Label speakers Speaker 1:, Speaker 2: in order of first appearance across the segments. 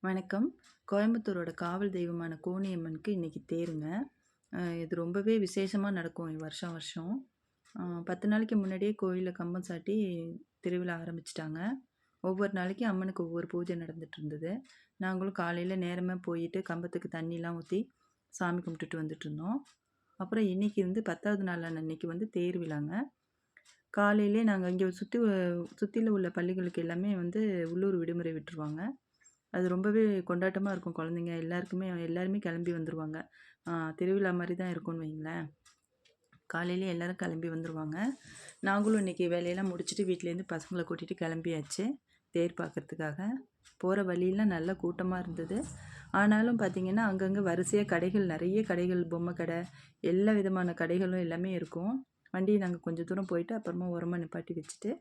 Speaker 1: வணக்கம். கோயம்புத்தூரோட காவல் தெய்வமான கோணியம்மனுக்கு இன்னைக்கு தேருங்க. இது ரொம்பவே விசேஷமா நடக்கும் வருஷம் வருஷம். 10 நாளைக்கு முன்னாடியே கோயில்ல கம்பம் சாட்டி திருவிழா ஆரம்பிச்சுட்டாங்க. ஒவ்வொரு நாளைக்கு அம்மனுக்கு ஒவ்வொரு பூஜை நடந்துட்டு இருந்தது. நாங்களும் காலையில நேரமா போயிட்டு கம்பத்துக்கு தண்ணிலாம் ஊத்தி சாமி கும்பிட்டுட்டு வந்துட்டுருந்தோம். அப்புறம் இன்னைக்கு 10வது நாளான அன்னைக்கு தேர் விழாங்க. காலையிலே நாங்க இங்க சுத்தில உள்ள பள்ளிகளுக்கு எல்லாமே உள்ளூர் விடுமுறை விட்டுருவாங்க. அது ரொம்பவே கொண்டாட்டமா இருக்கும். குழந்தைங்க எல்லாருமே கிளம்பி வந்துருவாங்க. திருவிழா மாரி தான் இருக்கும்னு வைங்களேன். காலையிலே எல்லாரும் கிளம்பி வந்துருவாங்க. நாங்களும் இன்னைக்கு வேலையெல்லாம் முடிச்சுட்டு வீட்லேருந்து பசங்கள கூட்டிட்டு கிளம்பியாச்சு, தேர் பார்க்கறதுக்காக. போற வழியெல்லாம் நல்ல கூட்டமா இருந்தது. ஆனாலும் பார்த்தீங்கன்னா, அங்கங்க வரிசையா கடைகள் நெறைய கடைகள், பொம்மை கடை, எல்லா விதமான கடைகளும் எல்லாமே இருக்கும். வண்டிய நாங்க கொஞ்சம் தூரம் போயிட்டு அப்புறமா ஓரமா நிப்பாட்டி வச்சுட்டு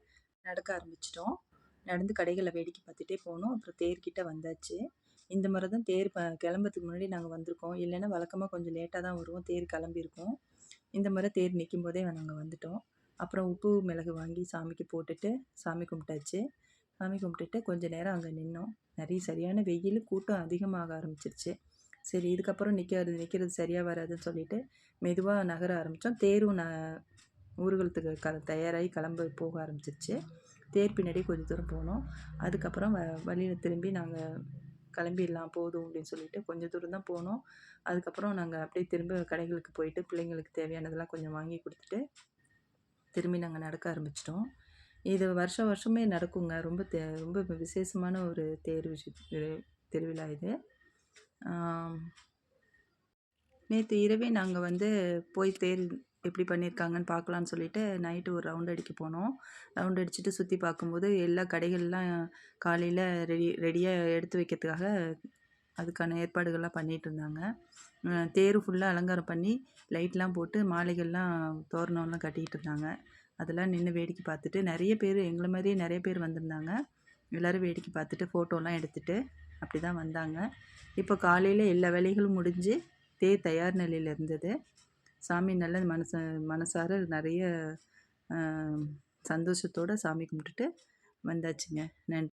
Speaker 1: நடக்க ஆரம்பிச்சுட்டோம். நடந்து கடைகள வேடிக்கை பார்த்துட்டே போனோம். அப்புறம் தேர்கிட்ட வந்தாச்சு. இந்த முறை தான் தேர் கிளம்புறதுக்கு முன்னாடி நாங்க வந்திருக்கோம். இல்லைன்னா வழக்கமா கொஞ்சம் லேட்டா தான் வருவோம். தேர் கிளம்பியிருக்கும். இந்த முறை தேர் நிக்கும்போதே நாங்க வந்துட்டோம். அப்புறம் உப்பு, மிளகு வாங்கி சாமிக்கு போட்டுட்டு சாமி கும்பிட்டாச்சு. சாமி கும்பிட்டுட்டு கொஞ்ச நேரம் அங்க நின்னோம். சரியான வெயிலு, கூட்டம் அதிகமாக ஆரம்பிச்சிருச்சு. சரி இதுக்கப்புறம் நிக்கிறது சரியா வராதுன்னு சொல்லிட்டு மெதுவா நகர ஆரம்பிச்சோம். தேரும் ஊர்வலத்துக்கு தயாராகி போக ஆரம்பிச்சிருச்சு. தேர் பின்னாடி கொஞ்சம் தூரம் போனோம். அதுக்கப்புறம் வழியில திரும்பி நாங்க கிளம்பிடலாம் போதும் அப்படின்னு சொல்லிட்டு கொஞ்சம் தூரம் தான் போனோம். அதுக்கப்புறம் நாங்க அப்படியே திரும்ப கடைகளுக்கு போயிட்டு பிள்ளைங்களுக்கு தேவையானதெல்லாம் கொஞ்சம் வாங்கி கொடுத்துட்டு திரும்பி நாங்க நடக்க ஆரம்பிச்சிட்டோம். இது வருஷம் வருஷமே நடக்குங்க. ரொம்ப விசேஷமான ஒரு திருவிழா இது. நேற்று இரவே நாங்கள் போய் தேர் எப்படி பண்ணியிருக்காங்கன்னு பார்க்கலான்னு சொல்லிட்டு நைட்டு ஒரு ரவுண்ட் அடிக்க போனோம். ரவுண்ட் அடிச்சுட்டு சுற்றி பார்க்கும்போது எல்லா கடைகள்லாம் காலையில் ரெடியாக எடுத்து வைக்கிறதுக்காக அதுக்கான ஏற்பாடுகள்லாம் பண்ணிகிட்டு இருந்தாங்க. தேர் ஃபுல்லாக அலங்காரம் பண்ணி லைட்லாம் போட்டு மாலைகள்லாம் தோரணம்லாம் கட்டிகிட்டு இருந்தாங்க. அதெல்லாம் நின்று வேடிக்கை பார்த்துட்டு நிறைய பேர் எங்களை மாதிரியே நிறைய பேர் வந்திருந்தாங்க. எல்லோரும் வேடிக்கை பார்த்துட்டு ஃபோட்டோலாம் எடுத்துகிட்டு அப்படி தான் வந்தாங்க. இப்போ காலையில் எல்லா வேலைகளும் முடிஞ்சு தேர் தயார் நிலையில் இருந்தது. சாமி நல்ல மனசார நிறைய சந்தோஷத்தோடு சாமி கும்பிட்டுட்டு வந்தாச்சுங்க. நன்றி.